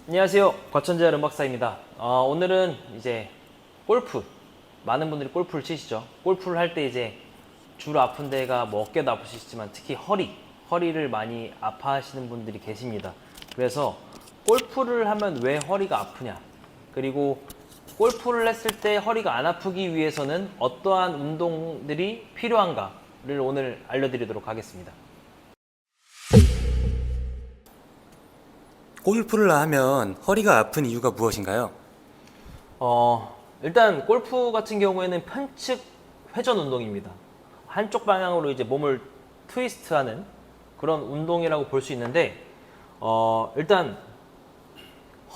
안녕하세요. 과천재활 음악사입니다. 오늘은 이제 골프, 많은 분들이 골프를 치시죠. 골프를 할 때 이제 주로 아픈 데가 뭐 어깨도 아프시지만 특히 허리를 많이 아파하시는 분들이 계십니다. 그래서 골프를 하면 왜 허리가 아프냐, 그리고 골프를 했을 때 허리가 안 아프기 위해서는 어떠한 운동들이 필요한가를 오늘 알려드리도록 하겠습니다. 골프를 하면 허리가 아픈 이유가 무엇인가요? 일단 골프 같은 경우에는 편측 회전 운동입니다. 한쪽 방향으로 이제 몸을 트위스트하는 그런 운동이라고 볼 수 있는데, 일단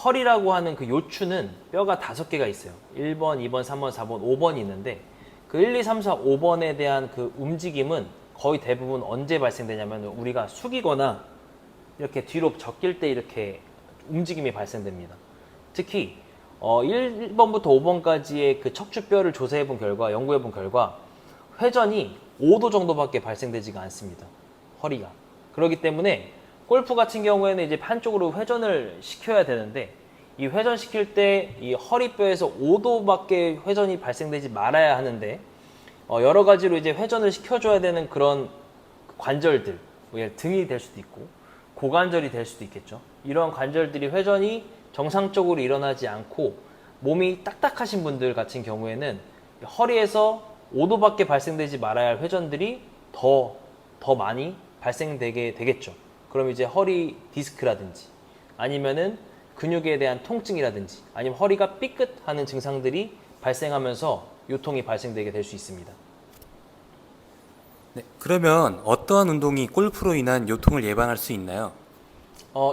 허리라고 하는 그 요추는 뼈가 5개가 있어요. 1번, 2번, 3번, 4번, 5번이 있는데 그 1, 2, 3, 4, 5번에 대한 그 움직임은 거의 대부분 언제 발생되냐면 우리가 숙이거나 이렇게 뒤로 적길 때 이렇게 움직임이 발생됩니다. 특히 1번부터 5번까지의 그 척추뼈를 조사해 본 결과, 연구해 본 결과 회전이 5도 정도밖에 발생되지가 않습니다. 허리가. 그렇기 때문에 골프 같은 경우에는 이제 한쪽으로 회전을 시켜야 되는데, 이 회전 시킬 때 이 허리뼈에서 5도밖에 회전이 발생되지 말아야 하는데, 여러 가지로 이제 회전을 시켜줘야 되는 그런 관절들, 등이 될 수도 있고 고관절이 될 수도 있겠죠. 이런 관절들이 회전이 정상적으로 일어나지 않고 몸이 딱딱하신 분들 같은 경우에는 허리에서 5도밖에 발생되지 말아야 할 회전들이 더 많이 발생되게 되겠죠. 그럼 이제 허리 디스크라든지 아니면은 근육에 대한 통증이라든지 아니면 허리가 삐끗하는 증상들이 발생하면서 요통이 발생되게 될 수 있습니다. 네, 그러면 어떠한 운동이 골프로 인한 요통을 예방할 수 있나요?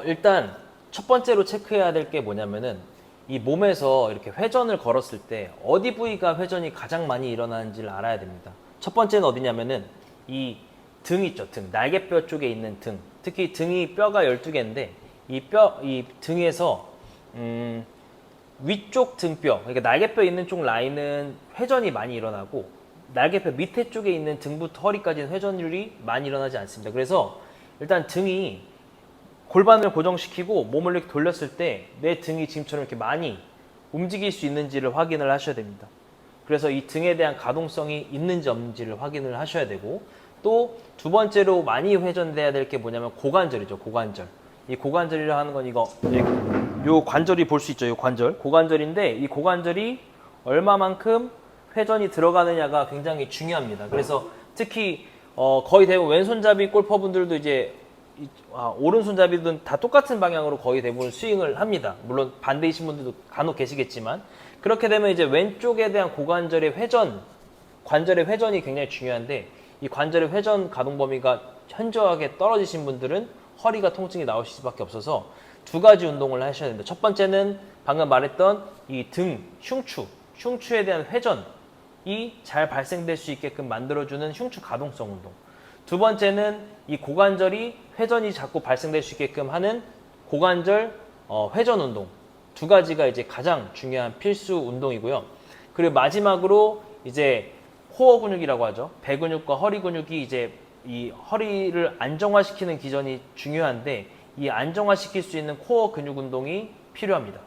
일단 첫 번째로 체크해야 될 게 뭐냐면은 이 몸에서 이렇게 회전을 걸었을 때 어디 부위가 회전이 가장 많이 일어나는지를 알아야 됩니다. 첫 번째는 어디냐면은 이 등 있죠. 등, 날개뼈 쪽에 있는 등. 특히 등이 뼈가 12개인데 이 등에서 위쪽 등뼈, 그러니까 날개뼈 있는 쪽 라인은 회전이 많이 일어나고 날개뼈 밑에 쪽에 있는 등부터 허리까지는 회전율이 많이 일어나지 않습니다. 그래서 일단 등이 골반을 고정시키고 몸을 이렇게 돌렸을 때 내 등이 지금처럼 이렇게 많이 움직일 수 있는지를 확인을 하셔야 됩니다. 그래서 이 등에 대한 가동성이 있는지 없는지를 확인을 하셔야 되고, 또 두 번째로 많이 회전돼야 될 게 뭐냐면 고관절이죠. 고관절. 이 고관절이라 하는 건 요 관절이 볼 수 있죠. 요 관절. 고관절인데 이 고관절이 얼마만큼 회전이 들어가느냐가 굉장히 중요합니다. 그래서 특히 거의 대부분 왼손잡이 골퍼분들도 이제 오른손잡이든 다 똑같은 방향으로 거의 대부분 스윙을 합니다. 물론 반대이신 분들도 간혹 계시겠지만, 그렇게 되면 이제 왼쪽에 대한 고관절의 회전, 관절의 회전이 굉장히 중요한데, 이 관절의 회전 가동 범위가 현저하게 떨어지신 분들은 허리가 통증이 나오실 수밖에 없어서 두 가지 운동을 하셔야 됩니다. 첫 번째는 방금 말했던 이 등, 흉추에 대한 회전이 잘 발생될 수 있게끔 만들어주는 흉추 가동성 운동. 두 번째는 이 고관절이 회전이 자꾸 발생될 수 있게끔 하는 고관절 회전 운동. 두 가지가 이제 가장 중요한 필수 운동이고요. 그리고 마지막으로 이제 코어 근육이라고 하죠. 배 근육과 허리 근육이 이제 이 허리를 안정화시키는 기전이 중요한데, 이 안정화시킬 수 있는 코어 근육 운동이 필요합니다.